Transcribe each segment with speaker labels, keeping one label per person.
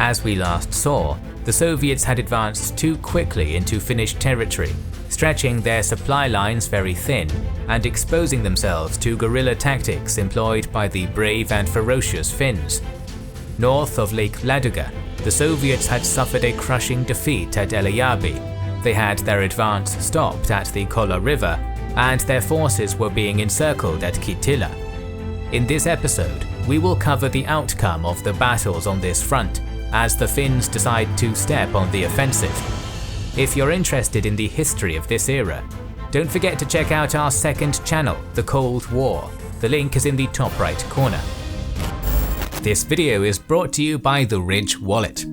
Speaker 1: As we last saw, the Soviets had advanced too quickly into Finnish territory, stretching their supply lines very thin and exposing themselves to guerrilla tactics employed by the brave and ferocious Finns. North of Lake Ladoga, the Soviets had suffered a crushing defeat at Elijärvi. They had their advance stopped at the Kola River, and their forces were being encircled at Kittilä. In this episode, we will cover the outcome of the battles on this front, as the Finns decide to step on the offensive. If you're interested in the history of this era, don't forget to check out our second channel, The Cold War. The link is in the top right corner. This video is brought to you by the Ridge Wallet.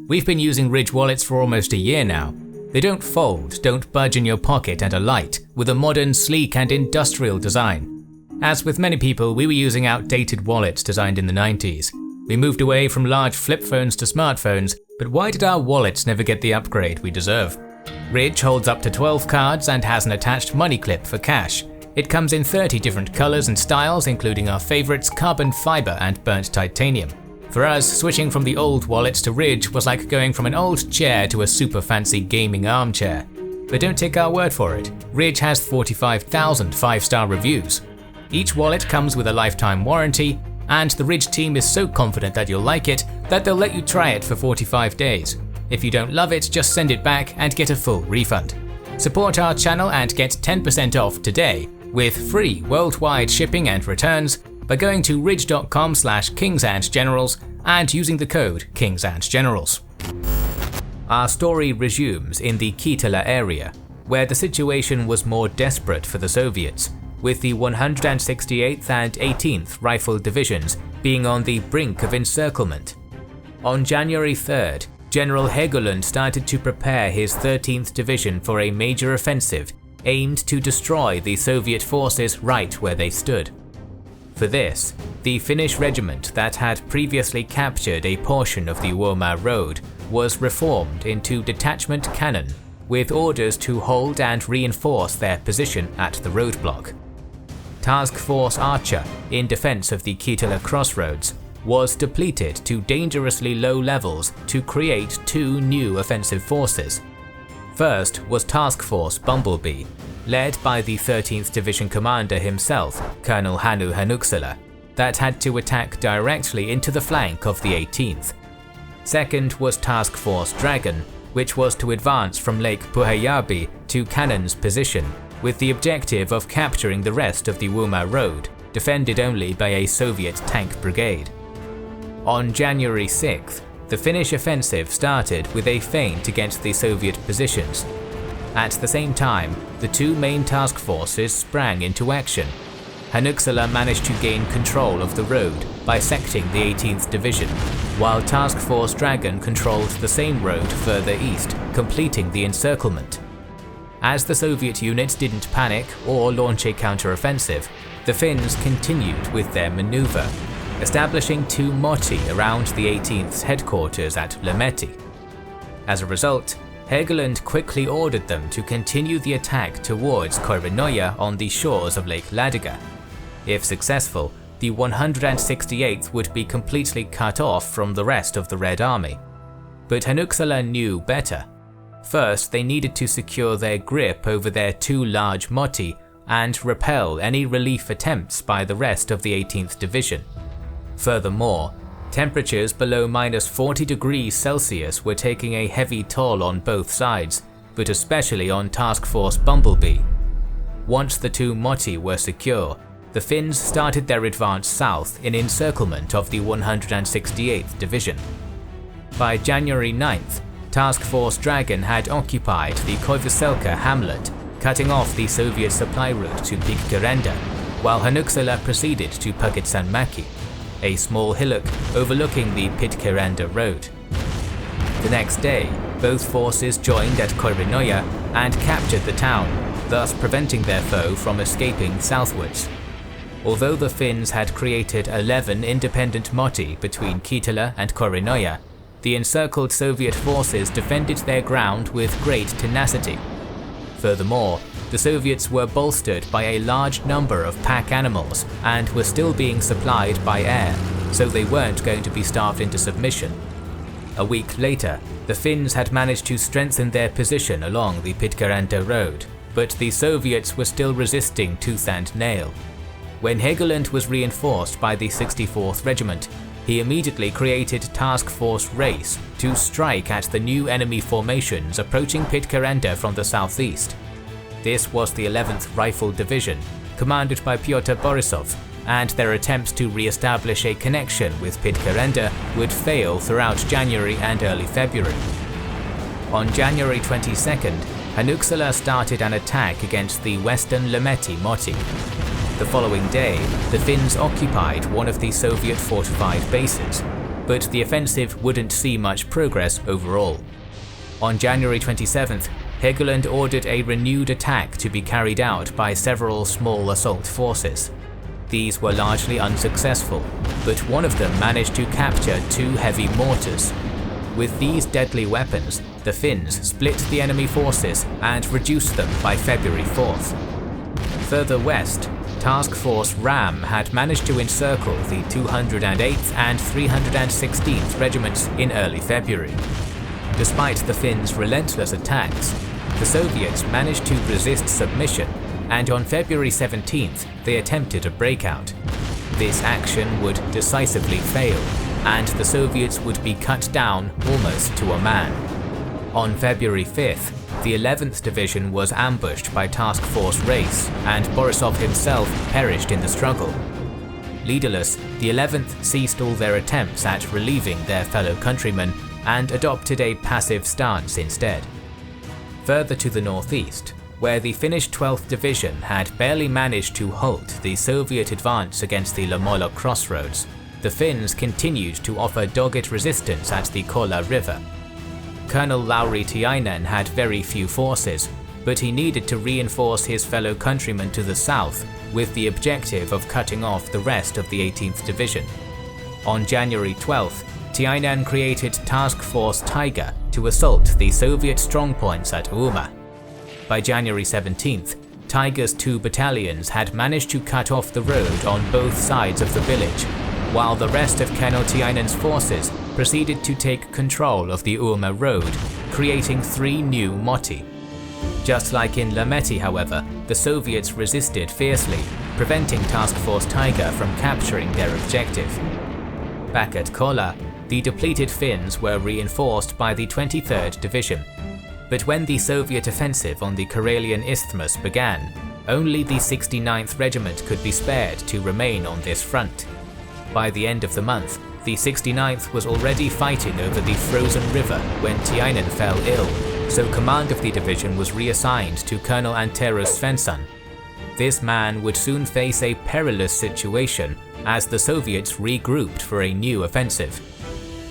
Speaker 1: We've been using Ridge Wallets for almost a year now. They don't fold, don't budge in your pocket, and are light, with a modern, sleek and industrial design. As with many people, we were using outdated wallets designed in the 90s. We moved away from large flip phones to smartphones, but why did our wallets never get the upgrade we deserve? Ridge holds up to 12 cards and has an attached money clip for cash. It comes in 30 different colors and styles, including our favorites carbon fiber and burnt titanium. For us, switching from the old wallets to Ridge was like going from an old chair to a super fancy gaming armchair. But don't take our word for it, Ridge has 45,000 5-star reviews. Each wallet comes with a lifetime warranty, and the Ridge team is so confident that you'll like it that they'll let you try it for 45 days. If you don't love it, just send it back and get a full refund. Support our channel and get 10% off today with free worldwide shipping and returns by going to ridge.com/kingsandgenerals and using the code kingsandgenerals. Our story resumes in the Kittilä area, where the situation was more desperate for the Soviets, with the 168th and 18th Rifle Divisions being on the brink of encirclement. On January 3rd, General Hägglund started to prepare his 13th Division for a major offensive aimed to destroy the Soviet forces right where they stood. For this, the Finnish regiment that had previously captured a portion of the Uomaa Road was reformed into Detachment Cannon, with orders to hold and reinforce their position at the roadblock. Task Force Archer, in defense of the Kittilä crossroads, was depleted to dangerously low levels to create two new offensive forces. First was Task Force Bumblebee, led by the 13th Division commander himself, Colonel Hannu Hanuksala, that had to attack directly into the flank of the 18th. Second was Task Force Dragon, which was to advance from Lake Pyhäjärvi to Cannon's position, with the objective of capturing the rest of the Uomaa Road, defended only by a Soviet tank brigade. On January 6th, the Finnish offensive started with a feint against the Soviet positions. At the same time, the two main task forces sprang into action. Hanuksala managed to gain control of the road, bisecting the 18th Division, while Task Force Dragon controlled the same road further east, completing the encirclement. As the Soviet units didn't panic or launch a counter-offensive, the Finns continued with their maneuver, establishing two motti around the 18th's headquarters at Lemeti. As a result, Hägglund quickly ordered them to continue the attack towards Koirinoja on the shores of Lake Ladoga. If successful, the 168th would be completely cut off from the rest of the Red Army. But Hanuksala knew better. First, they needed to secure their grip over their two large motti and repel any relief attempts by the rest of the 18th Division. Furthermore, temperatures below -40 degrees Celsius were taking a heavy toll on both sides, but especially on Task Force Bumblebee. Once the two motti were secure, the Finns started their advance south in encirclement of the 168th Division. By January 9th, Task Force Dragon had occupied the Koivuselkä hamlet, cutting off the Soviet supply route to Pikkurenda, while Hanuksala proceeded to Pakitsanmäki, a small hillock overlooking the Pikkurenda road. The next day, both forces joined at Koirinoja and captured the town, thus preventing their foe from escaping southwards. Although the Finns had created 11 independent motti between Kittilä and Koirinoja, the encircled Soviet forces defended their ground with great tenacity. Furthermore, the Soviets were bolstered by a large number of pack animals and were still being supplied by air, so they weren't going to be starved into submission. A week later, the Finns had managed to strengthen their position along the Pitkääräntä road, but the Soviets were still resisting tooth and nail. When Hägglund was reinforced by the 64th Regiment, he immediately created Task Force Race to strike at the new enemy formations approaching Pitkääräntä from the southeast. This was the 11th Rifle Division, commanded by Pyotr Borisov, and their attempts to re-establish a connection with Pitkääräntä would fail throughout January and early February. On January 22nd, Hanukkala started an attack against the western Lemeti Motti. The following day, the Finns occupied one of the Soviet fortified bases, but the offensive wouldn't see much progress overall. On January 27th, Hägglund ordered a renewed attack to be carried out by several small assault forces. These were largely unsuccessful, but one of them managed to capture 2 heavy mortars. With these deadly weapons, the Finns split the enemy forces and reduced them by February 4th. Further west, Task Force Ram had managed to encircle the 208th and 316th Regiments in early February. Despite the Finns' relentless attacks, the Soviets managed to resist submission, and on February 17th they attempted a breakout. This action would decisively fail, and the Soviets would be cut down almost to a man. On February 5th, the 11th Division was ambushed by Task Force Race, and Borisov himself perished in the struggle. Leaderless, the 11th ceased all their attempts at relieving their fellow countrymen and adopted a passive stance instead. Further to the northeast, where the Finnish 12th Division had barely managed to halt the Soviet advance against the Lamolo crossroads, the Finns continued to offer dogged resistance at the Kola River. Colonel Lauri Tiainen had very few forces, but he needed to reinforce his fellow countrymen to the south with the objective of cutting off the rest of the 18th Division. On January 12th, Tiainen created Task Force Tiger to assault the Soviet strongpoints at Uuma. By January 17th, Tiger's 2 battalions had managed to cut off the road on both sides of the village, while the rest of Colonel Tiainen's forces proceeded to take control of the Uuma road, creating 3 new motti. Just like in Lemeti, however, the Soviets resisted fiercely, preventing Task Force Tiger from capturing their objective. Back at Kola, the depleted Finns were reinforced by the 23rd Division. But when the Soviet offensive on the Karelian Isthmus began, only the 69th Regiment could be spared to remain on this front. By the end of the month, the 69th was already fighting over the frozen river when Tiainen fell ill, so command of the division was reassigned to Colonel Antero Svensson. This man would soon face a perilous situation as the Soviets regrouped for a new offensive.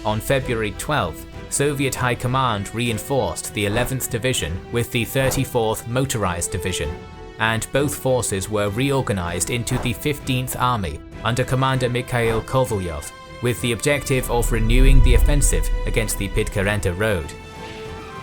Speaker 1: On February 12th, Soviet High Command reinforced the 11th Division with the 34th Motorized Division, and both forces were reorganized into the 15th Army under Commander Mikhail Kovalyov, with the objective of renewing the offensive against the Pitkääräntä road.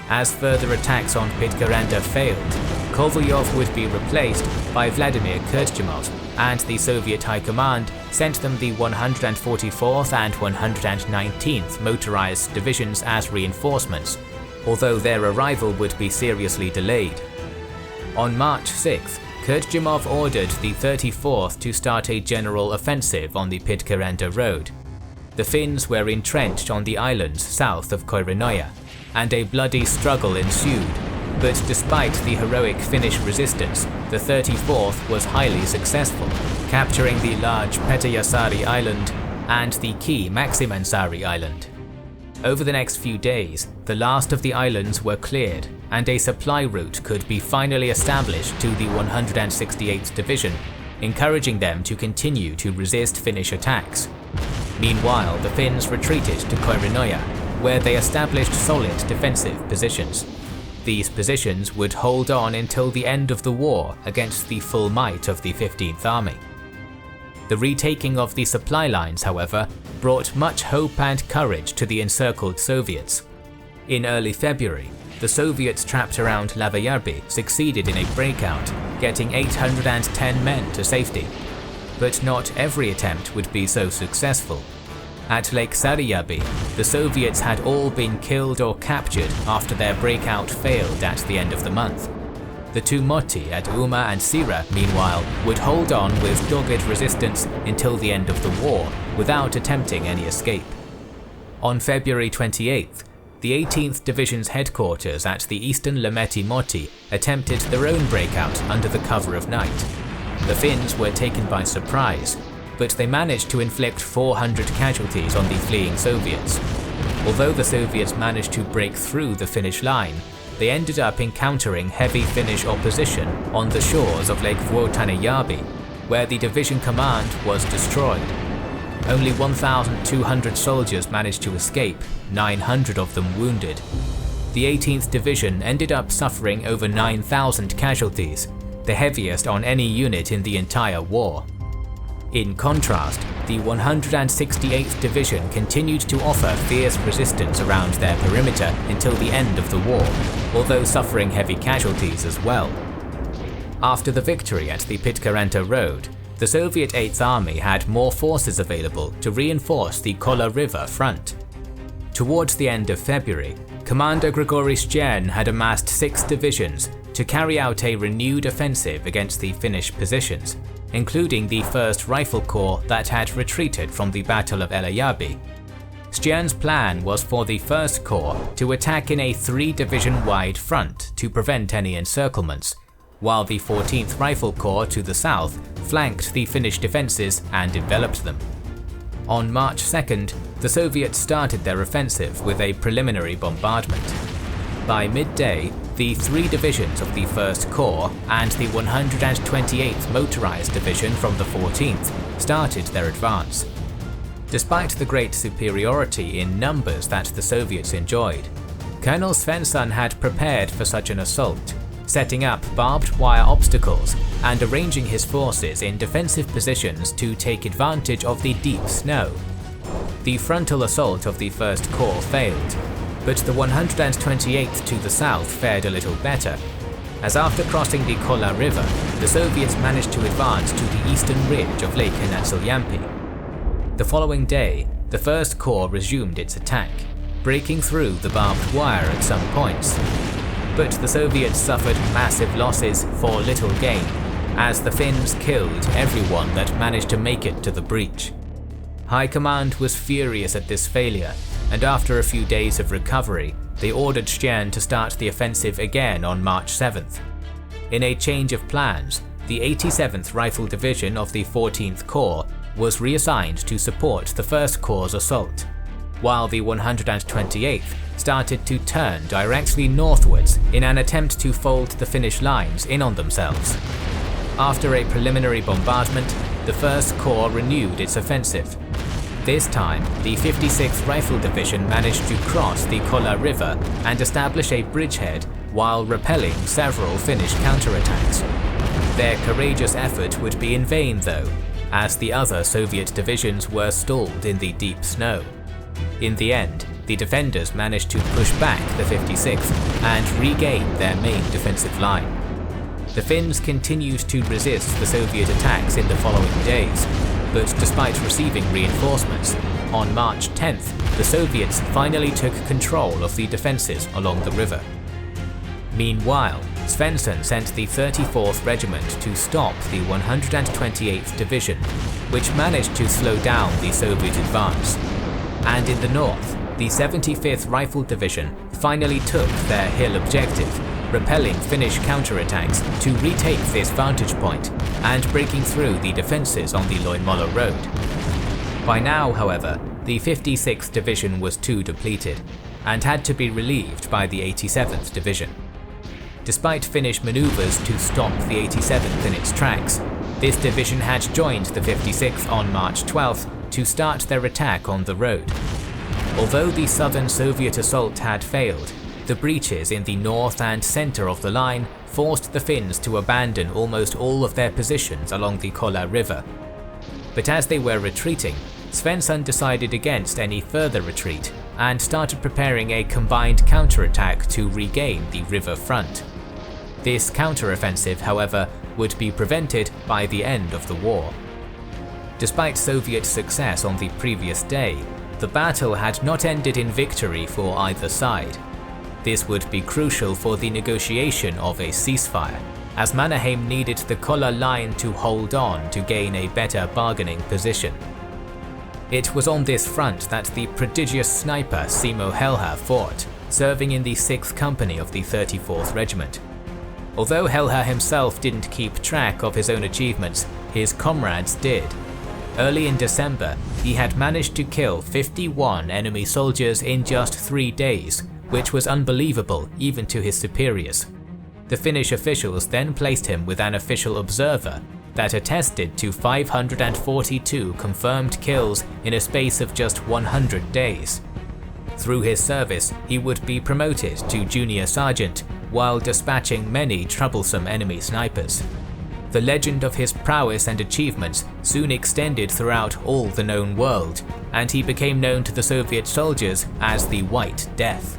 Speaker 1: As further attacks on Pitkääräntä failed, Kovalyov would be replaced by Vladimir Kurtjumov, and the Soviet High Command sent them the 144th and 119th Motorized Divisions as reinforcements, although their arrival would be seriously delayed. On March 6th, Kurtjumov ordered the 34th to start a general offensive on the Pitkääräntä road. The Finns were entrenched on the islands south of Koirinoja, and a bloody struggle ensued, but despite the heroic Finnish resistance, the 34th was highly successful, capturing the large Petäjäsaari Island and the key Maksimansaari Island. Over the next few days, the last of the islands were cleared, and a supply route could be finally established to the 168th Division, encouraging them to continue to resist Finnish attacks. Meanwhile, the Finns retreated to Koirinoja, where they established solid defensive positions. These positions would hold on until the end of the war against the full might of the 15th Army. The retaking of the supply lines, however, brought much hope and courage to the encircled Soviets. In early February, the Soviets trapped around Lavajärvi succeeded in a breakout, getting 810 men to safety. But not every attempt would be so successful. At Lake Saryabi, the Soviets had all been killed or captured after their breakout failed at the end of the month. The two Moti at Uma and Sira, meanwhile, would hold on with dogged resistance until the end of the war without attempting any escape. On February 28th, the 18th Division's headquarters at the eastern Lameti Moti attempted their own breakout under the cover of night. The Finns were taken by surprise, but they managed to inflict 400 casualties on the fleeing Soviets. Although the Soviets managed to break through the Finnish line, they ended up encountering heavy Finnish opposition on the shores of Lake Vuotanejärvi, where the division command was destroyed. Only 1,200 soldiers managed to escape, 900 of them wounded. The 18th Division ended up suffering over 9,000 casualties, the heaviest on any unit in the entire war. In contrast, the 168th Division continued to offer fierce resistance around their perimeter until the end of the war, although suffering heavy casualties as well. After the victory at the Pitkäranta Road, the Soviet 8th Army had more forces available to reinforce the Kola River front. Towards the end of February, Commander Grigory Stjärn had amassed 6 divisions to carry out a renewed offensive against the Finnish positions, including the 1st Rifle Corps that had retreated from the Battle of Eläjärvi. Stjärn's plan was for the 1st Corps to attack in a 3-division-wide front to prevent any encirclements, while the 14th Rifle Corps to the south flanked the Finnish defences and enveloped them. On March 2nd, the Soviets started their offensive with a preliminary bombardment. By midday, the 3 divisions of the 1st Corps and the 128th Motorized Division from the 14th started their advance. Despite the great superiority in numbers that the Soviets enjoyed, Colonel Svensson had prepared for such an assault, setting up barbed wire obstacles and arranging his forces in defensive positions to take advantage of the deep snow. The frontal assault of the 1st Corps failed, but the 128th to the south fared a little better, as after crossing the Kola River, the Soviets managed to advance to the eastern ridge of Lake Nätsiljanpää. The following day, the 1st Corps resumed its attack, breaking through the barbed wire at some points. But the Soviets suffered massive losses for little gain, as the Finns killed everyone that managed to make it to the breach. High Command was furious at this failure, and after a few days of recovery, they ordered Stjärn to start the offensive again on March 7th. In a change of plans, the 87th Rifle Division of the 14th Corps was reassigned to support the 1st Corps' assault, while the 128th started to turn directly northwards in an attempt to fold the Finnish lines in on themselves. After a preliminary bombardment, the 1st Corps renewed its offensive. This time, the 56th Rifle Division managed to cross the Kola River and establish a bridgehead while repelling several Finnish counterattacks. Their courageous effort would be in vain though, as the other Soviet divisions were stalled in the deep snow. In the end, the defenders managed to push back the 56th and regain their main defensive line. The Finns continued to resist the Soviet attacks in the following days, but despite receiving reinforcements, on March 10th, the Soviets finally took control of the defences along the river. Meanwhile, Svensson sent the 34th Regiment to stop the 128th Division, which managed to slow down the Soviet advance. And in the north, the 75th Rifle Division finally took their hill objective, repelling Finnish counterattacks to retake this vantage point and breaking through the defences on the Loimola Road. By now, however, the 56th Division was too depleted and had to be relieved by the 87th Division. Despite Finnish maneuvers to stop the 87th in its tracks, this division had joined the 56th on March 12th to start their attack on the road. Although the southern Soviet assault had failed, the breaches in the north and centre of the line forced the Finns to abandon almost all of their positions along the Kola River. But as they were retreating, Svensson decided against any further retreat and started preparing a combined counterattack to regain the river front. This counteroffensive, however, would be prevented by the end of the war. Despite Soviet success on the previous day, the battle had not ended in victory for either side. This would be crucial for the negotiation of a ceasefire, as Mannerheim needed the Kola line to hold on to gain a better bargaining position. It was on this front that the prodigious sniper Simo Helha fought, serving in the 6th Company of the 34th Regiment. Although Helha himself didn't keep track of his own achievements, his comrades did. Early in December, he had managed to kill 51 enemy soldiers in just 3 days, which was unbelievable even to his superiors. The Finnish officials then placed him with an official observer that attested to 542 confirmed kills in a space of just 100 days. Through his service, he would be promoted to junior sergeant while dispatching many troublesome enemy snipers. The legend of his prowess and achievements soon extended throughout all the known world, and he became known to the Soviet soldiers as the White Death.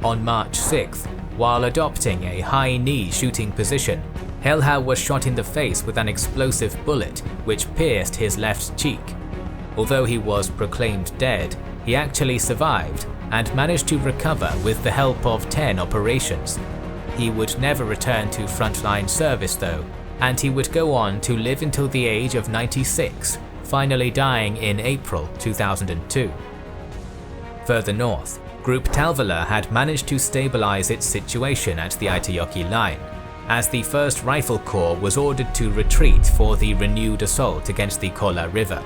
Speaker 1: On March 6th, while adopting a high knee shooting position, Helha was shot in the face with an explosive bullet which pierced his left cheek. Although he was proclaimed dead, he actually survived and managed to recover with the help of 10 operations. He would never return to frontline service though, and he would go on to live until the age of 96, finally dying in April 2002. Further north, Group Talvala had managed to stabilize its situation at the Aitajoki line, as the 1st Rifle Corps was ordered to retreat for the renewed assault against the Kola River.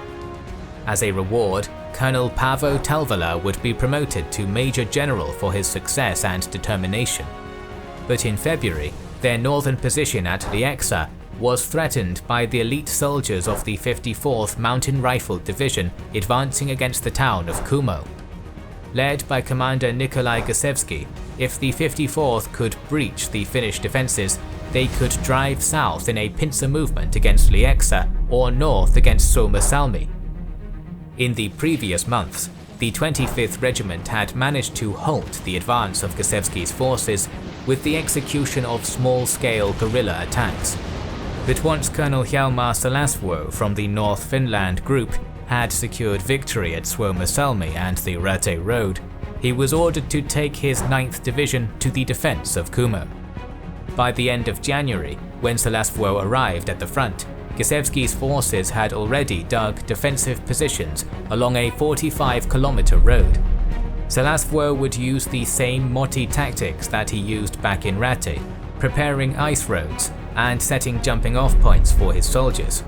Speaker 1: As a reward, Colonel Paavo Talvala would be promoted to Major General for his success and determination. But in February, their northern position at Lieksa was threatened by the elite soldiers of the 54th Mountain Rifle Division advancing against the town of Kumo. Led by Commander Nikolai Gusevsky, if the 54th could breach the Finnish defences, they could drive south in a pincer movement against Lieksa or north against Suomussalmi. In the previous months, the 25th Regiment had managed to halt the advance of Gusevsky's forces with the execution of small-scale guerrilla attacks. But once Colonel Hjalmar Salasvuo from the North Finland Group had secured victory at Suomussalmi and the Rate Road, he was ordered to take his 9th Division to the defence of Kumo. By the end of January, when Salasvuo arrived at the front, Gusevsky's forces had already dug defensive positions along a 45-kilometer road. Salasvuo would use the same Moti tactics that he used back in Rate, preparing ice roads and setting jumping-off points for his soldiers.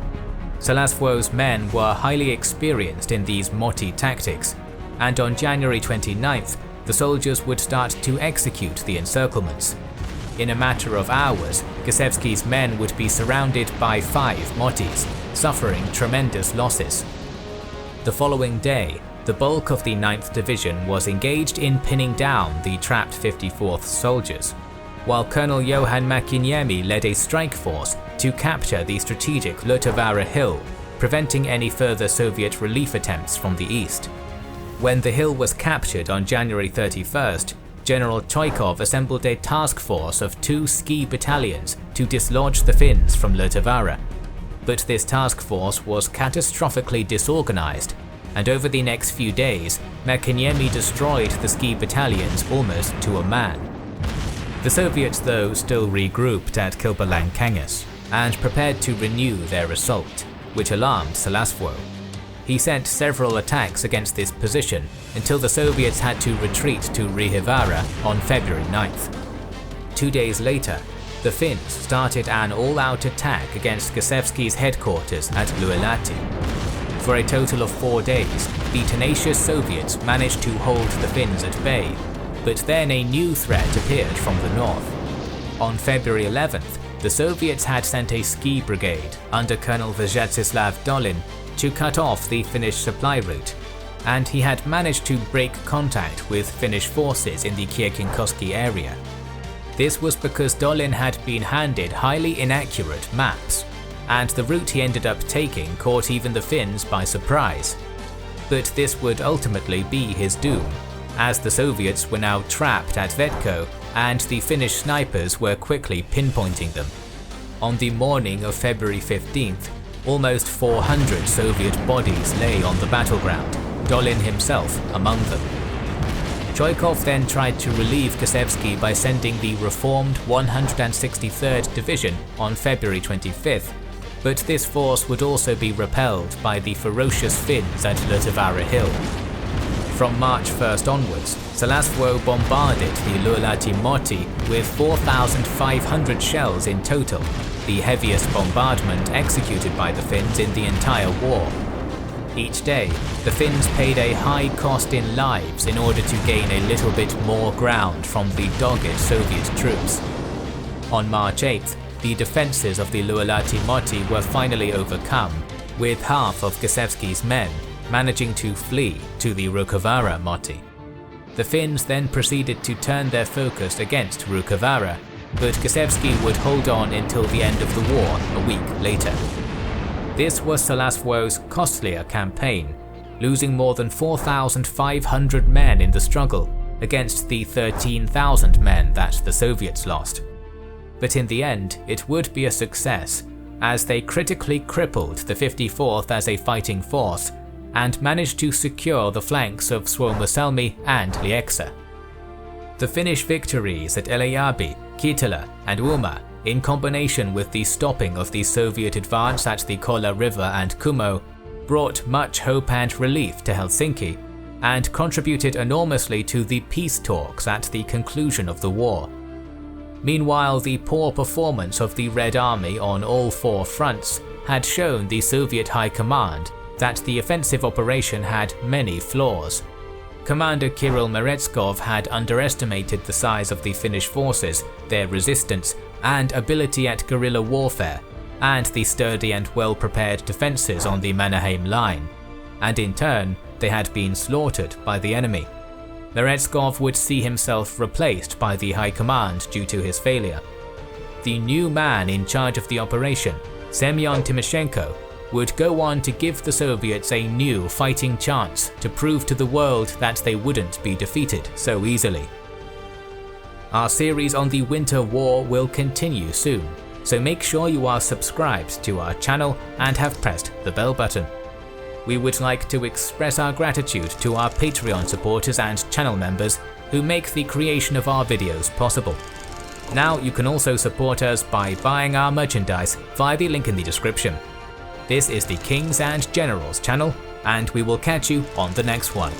Speaker 1: Salasvuo's men were highly experienced in these Moti tactics, and on January 29th, the soldiers would start to execute the encirclements. In a matter of hours, Gusevsky's men would be surrounded by 5 Motis, suffering tremendous losses. The following day, the bulk of the 9th Division was engaged in pinning down the trapped 54th soldiers, while Colonel Johan Mäkiniemi led a strike force to capture the strategic Lotavara Hill, preventing any further Soviet relief attempts from the east. When the hill was captured on January 31st, General Choikov assembled a task force of 2 ski battalions to dislodge the Finns from Lotavara. But this task force was catastrophically disorganized, and over the next few days, Mäkiniemi destroyed the ski battalions almost to a man. The Soviets though still regrouped at Kilpalankangas and prepared to renew their assault, which alarmed Salasvuo. He sent several attacks against this position until the Soviets had to retreat to Riihivara on February 9th. 2 days later, the Finns started an all-out attack against Gusevsky's headquarters at Luelahti. For a total of 4 days, the tenacious Soviets managed to hold the Finns at bay, but then a new threat appeared from the north. On February 11th, the Soviets had sent a ski brigade under Colonel Vyacheslav Dolin to cut off the Finnish supply route, and he had managed to break contact with Finnish forces in the Kiekinkoski area. This was because Dolin had been handed highly inaccurate maps, and the route he ended up taking caught even the Finns by surprise. But this would ultimately be his doom, as the Soviets were now trapped at Vetko and the Finnish snipers were quickly pinpointing them. On the morning of February 15th, almost 400 Soviet bodies lay on the battleground, Dolin himself among them. Choykov then tried to relieve Gushevsky by sending the reformed 163rd Division on February 25th, but this force would also be repelled by the ferocious Finns at Lutavara Hill. From March 1st onwards, Salasvuo bombarded the Lualati Moti with 4,500 shells in total, the heaviest bombardment executed by the Finns in the entire war. Each day, the Finns paid a high cost in lives in order to gain a little bit more ground from the dogged Soviet troops. On March 8th, the defences of the Lualati Moti were finally overcome, with half of Gushevsky's men managing to flee to the Rukavara Moti. The Finns then proceeded to turn their focus against Rukavara, but Gushevsky would hold on until the end of the war a week later. This was Salasvuo's costlier campaign, losing more than 4,500 men in the struggle against the 13,000 men that the Soviets lost. But in the end, it would be a success, as they critically crippled the 54th as a fighting force and managed to secure the flanks of Suomussalmi and Lieksa. The Finnish victories at Eläjärvi, Kittilä and Uuma, in combination with the stopping of the Soviet advance at the Kola River and Kumo, brought much hope and relief to Helsinki, and contributed enormously to the peace talks at the conclusion of the war. Meanwhile, the poor performance of the Red Army on all four fronts had shown the Soviet High Command that the offensive operation had many flaws. Commander Kirill Meretskov had underestimated the size of the Finnish forces, their resistance, and ability at guerrilla warfare, and the sturdy and well-prepared defences on the Mannerheim line, and in turn, they had been slaughtered by the enemy. Meretskov would see himself replaced by the High Command due to his failure. The new man in charge of the operation, Semyon Timoshenko, would go on to give the Soviets a new fighting chance to prove to the world that they wouldn't be defeated so easily. Our series on the Winter War will continue soon, so make sure you are subscribed to our channel and have pressed the bell button. We would like to express our gratitude to our Patreon supporters and channel members who make the creation of our videos possible. Now you can also support us by buying our merchandise via the link in the description. This is the Kings and Generals channel, and we will catch you on the next one.